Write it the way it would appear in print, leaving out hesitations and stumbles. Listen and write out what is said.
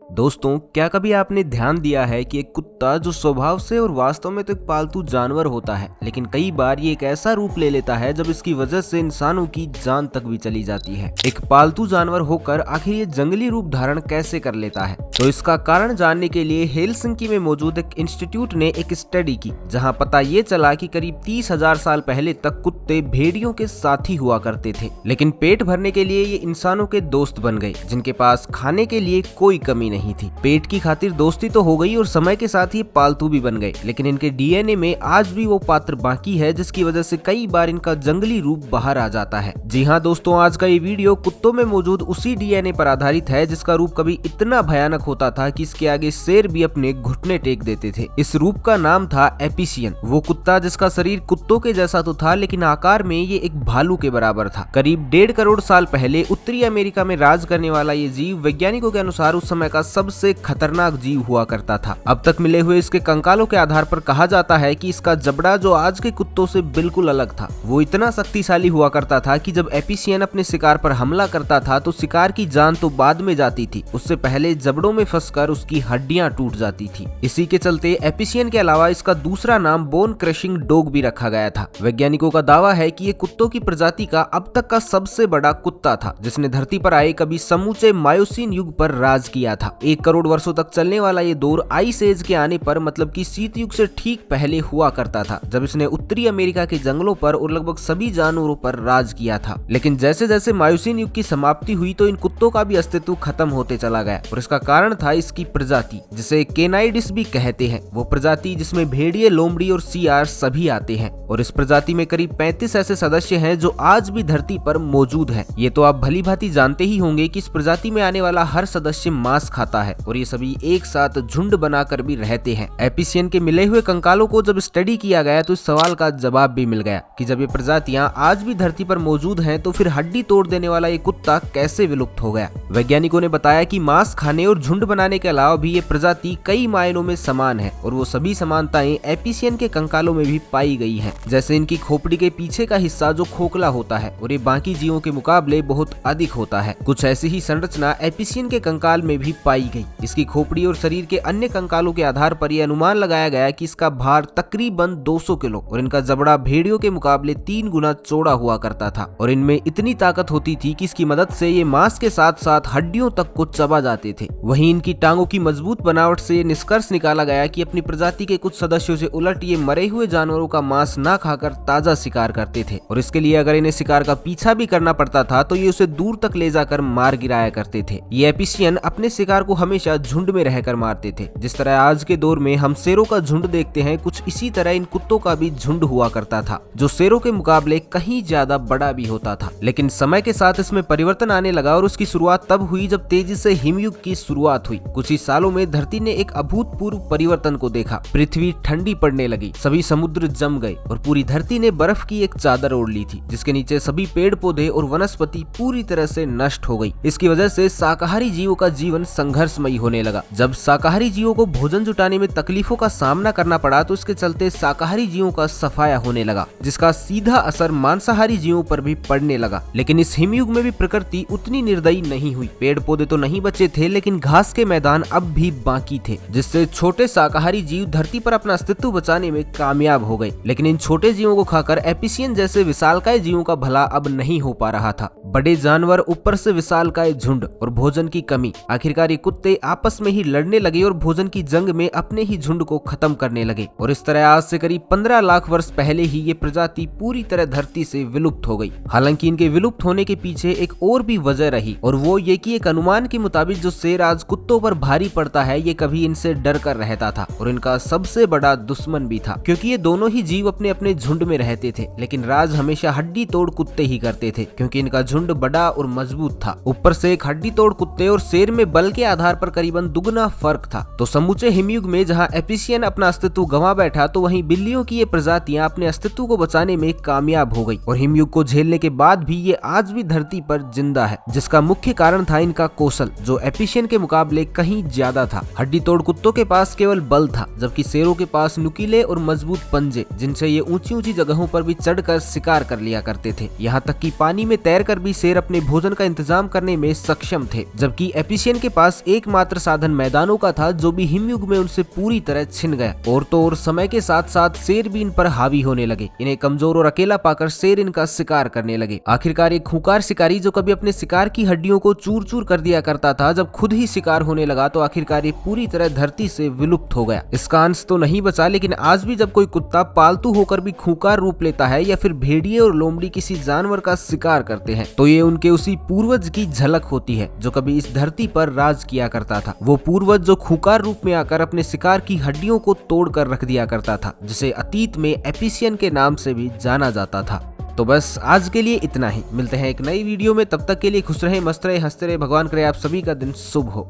दोस्तों, क्या कभी आपने ध्यान दिया है कि एक कुत्ता जो स्वभाव से और वास्तव में तो एक पालतू जानवर होता है, लेकिन कई बार ये एक ऐसा रूप ले लेता है जब इसकी वजह से इंसानों की जान तक भी चली जाती है। एक पालतू जानवर होकर आखिर ये जंगली रूप धारण कैसे कर लेता है? तो इसका कारण जानने के लिए हेलसिंकी में मौजूद एक इंस्टीट्यूट ने एक स्टडी की, जहाँ पता ये चला कि करीब 30,000 साल पहले तक कुत्ते भेड़ियों के साथी हुआ करते थे, लेकिन पेट भरने के लिए ये इंसानों के दोस्त बन गए, जिनके पास खाने के लिए कोई कमी नहीं थी। पेट की खातिर दोस्ती तो हो गई और समय के साथ ये पालतू भी बन गए, लेकिन इनके डीएनए में आज भी वो पात्र बाकी है जिसकी वजह से कई बार इनका जंगली रूप बाहर आ जाता है। जी हाँ दोस्तों, आज का ये वीडियो कुत्तों में मौजूद उसी डीएनए पर आधारित है जिसका रूप कभी इतना भयानक होता था कि इसके आगे शेर भी अपने घुटने टेक देते थे। इस रूप का नाम था एपिसियन। वो कुत्ता जिसका शरीर कुत्तों के जैसा तो था, लेकिन आकार में ये एक भालू के बराबर था। करीब 1.5 करोड़ साल पहले उत्तरी अमेरिका में राज करने वाला ये जीव वैज्ञानिकों के अनुसार उस समय का सबसे खतरनाक जीव हुआ करता था। अब तक मिले हुए इसके कंकालों के आधार पर कहा जाता है कि इसका जबड़ा, जो आज के कुत्तों से बिल्कुल अलग था, वो इतना शक्तिशाली हुआ करता था कि जब एपिसियन अपने शिकार पर हमला करता था तो शिकार की जान तो बाद में जाती थी, उससे पहले जबड़ों में फंसकर उसकी हड्डियां टूट जाती थी। इसी के चलते एपिसियन के अलावा इसका दूसरा नाम बोन क्रशिंग डॉग भी रखा गया था। वैज्ञानिकों का दावा है कि ये कुत्तों की प्रजाति का अब तक का सबसे बड़ा कुत्ता था, जिसने धरती पर आए कभी समूचे मायोसीन युग पर राज किया था। 1 करोड़ वर्षों तक चलने वाला ये दौर आइस एज के आने पर, मतलब कि शीत युग से ठीक पहले हुआ करता था, जब इसने उत्तरी अमेरिका के जंगलों पर और लगभग सभी जानवरों पर राज किया था। लेकिन जैसे जैसे मायोसीन युग की समाप्ति हुई तो इन कुत्तों का भी अस्तित्व खत्म होते चला गया, और इसका कारण था इसकी प्रजाति, जिसे केनाइडिस भी कहते हैं। वो प्रजाति जिसमें भेड़िए, लोमड़ी और सियार सभी आते हैं, और इस प्रजाति में करीब 35 ऐसे सदस्य हैं जो आज भी धरती पर मौजूद हैं। ये तो आप भली भांति जानते ही होंगे कि इस प्रजाति में आने वाला हर सदस्य मांस खाता है, और ये सभी एक साथ झुंड बनाकर भी रहते हैं। एपिसियन के मिले हुए कंकालों को जब स्टडी किया गया तो इस सवाल का जवाब भी मिल गया कि जब ये प्रजातियां आज भी धरती पर मौजूद हैं तो फिर हड्डी तोड़ देने वाला ये कुत्ता कैसे विलुप्त हो गया। वैज्ञानिकों ने बताया कि मांस खाने और झुंड बनाने के अलावा भी ये प्रजाति कई मायनों में समान है, और वो सभी समानताएं एपिसियन के कंकालों में भी पाई गई है। जैसे इनकी खोपड़ी के पीछे का हिस्सा जो खोखला होता है और ये बाकी जीवों के मुकाबले बहुत अधिक होता है। कुछ ऐसी ही संरचना एपिसियन के कंकाल में भी पाई गई। इसकी खोपड़ी और शरीर के अन्य कंकालों के आधार पर यह अनुमान लगाया गया कि इसका भार तकरीबन 200 किलो और इनका जबड़ा भेड़ियों के मुकाबले 3 गुना चौड़ा हुआ करता था, और इनमें इतनी ताकत होती थी कि इसकी मदद से ये मांस के साथ साथ हड्डियों तक को चबा जाते थे। वहीं इनकी टांगों की मजबूत बनावट से ये निष्कर्ष निकाला गया कि अपनी प्रजाति के कुछ सदस्यों से उलट ये मरे हुए जानवरों का मांस न खाकर ताजा शिकार करते थे, और इसके लिए अगर इन्हें शिकार का पीछा भी करना पड़ता था तो ये उसे दूर तक ले जाकर मार गिराया करते थे। ये एपिसियन अपने शिकार को हमेशा झुंड में रहकर मारते थे। जिस तरह आज के दौर में हम शेरों का झुंड देखते हैं, कुछ इसी तरह इन कुत्तों का भी झुंड हुआ करता था, जो शेरों के मुकाबले कहीं ज्यादा बड़ा भी होता था। लेकिन समय के साथ इसमें परिवर्तन आने लगा, और उसकी शुरुआत तब हुई जब तेजी से हिमयुग की शुरुआत हुई। कुछ ही सालों में धरती ने एक अभूतपूर्व परिवर्तन को देखा। पृथ्वी ठंडी पड़ने लगी, सभी समुद्र जम गए और पूरी धरती ने बर्फ की एक चादर ओढ़ ली थी, जिसके नीचे सभी पेड़ पौधे और वनस्पति पूरी तरह से नष्ट हो गई। इसकी वजह से शाकाहारी जीवों का जीवन संघर्षमयी होने लगा। जब शाकाहारी जीवों को भोजन जुटाने में तकलीफों का सामना करना पड़ा तो इसके चलते शाकाहारी जीवों का सफाया होने लगा, जिसका सीधा असर मांसाहारी जीवों पर भी पड़ने लगा। लेकिन इस हिमयुग में भी प्रकृति उतनी निर्दयी नहीं हुई। पेड़ पौधे तो नहीं बचे थे, लेकिन घास के मैदान अब भी बाकी थे, जिससे छोटे शाकाहारी जीव धरती पर अपना अस्तित्व बचाने में कामयाब हो गए। लेकिन इन छोटे जीवों को खाकर एपिसियन जैसे विशालकाय जीवों का भला अब नहीं हो पा रहा था। बड़े जानवर, ऊपर से विशालकाय झुंड और भोजन की कमी, आखिरकार ये कुत्ते आपस में ही लड़ने लगे और भोजन की जंग में अपने ही झुंड को खत्म करने लगे। और इस तरह आज से करीब 15 लाख वर्ष पहले ही ये प्रजाति पूरी तरह धरती से विलुप्त हो गई। हालांकि इनके विलुप्त होने के पीछे एक और भी वजह रही, और वो ये कि एक अनुमान के मुताबिक जो शेर आज कुत्तों पर भारी पड़ता है, ये कभी इनसे डर कर रहता था और इनका सबसे बड़ा दुश्मन भी था, क्योंकि ये दोनों ही जीव अपने अपने झुंड में रहते थे। लेकिन राज हमेशा हड्डी तोड़ कुत्ते ही करते थे, क्योंकि इनका झुंड बड़ा और मजबूत था। ऊपर से एक हड्डी तोड़ कुत्ते और शेर में बल के आधार पर करीबन दुगना फर्क था। तो समूचे हिमयुग में जहां एपिसियन अपना अस्तित्व गंवा बैठा, तो वहीं बिल्लियों की ये प्रजातियां अपने अस्तित्व को बचाने में कामयाब हो गई, और हिमयुग को झेलने के बाद भी ये आज भी धरती पर जिंदा है, जिसका मुख्य कारण था इनका कौशल, जो एपिसियन के मुकाबले कहीं ज्यादा था। हड्डी तोड़ कुत्तों के पास केवल बल था, जबकि शेरों के पास नुकीले और मजबूत पंजे, जिनसे ये ऊंची ऊंची जगहों पर भी चढ़कर शिकार कर लिया करते थे। यहाँ तक कि पानी में तैरकर भी शेर अपने भोजन का इंतजाम करने में सक्षम थे, जबकि एपिसियन के पास एकमात्र साधन मैदानों का था, जो भी हिमयुग में उनसे पूरी तरह छिन गया। और तो और समय के साथ साथ शेर भी इन पर हावी होने लगे। इन्हें कमजोर और अकेला पाकर शेर इनका शिकार करने लगे। आखिरकार एक खूंखार शिकारी जो कभी अपने शिकार की हड्डियों को चूर चूर कर दिया करता था, जब खुद ही शिकार होने लगा तो आखिरकार ये पूरी तरह धरती से विलुप्त हो गया। इसका अंश तो नहीं बचा, लेकिन आज भी जब कोई कुत्ता पालतू होकर भी खूंखार रूप लेता है या फिर भेड़िए और लोमड़ी किसी जानवर का शिकार करते हैं, तो ये उनके उसी पूर्वज की झलक होती है जो कभी इस धरती पर राज किया करता था। वो पूर्वज जो खूंखार रूप में आकर अपने शिकार की हड्डियों को तोड़कर रख दिया करता था, जिसे अतीत में एपिसियन के नाम से भी जाना जाता था। तो बस आज के लिए इतना ही। मिलते हैं एक नई वीडियो में, तब तक के लिए खुश रहे, मस्त रहे, हंसते रहे। भगवान करे आप सभी का दिन शुभ हो।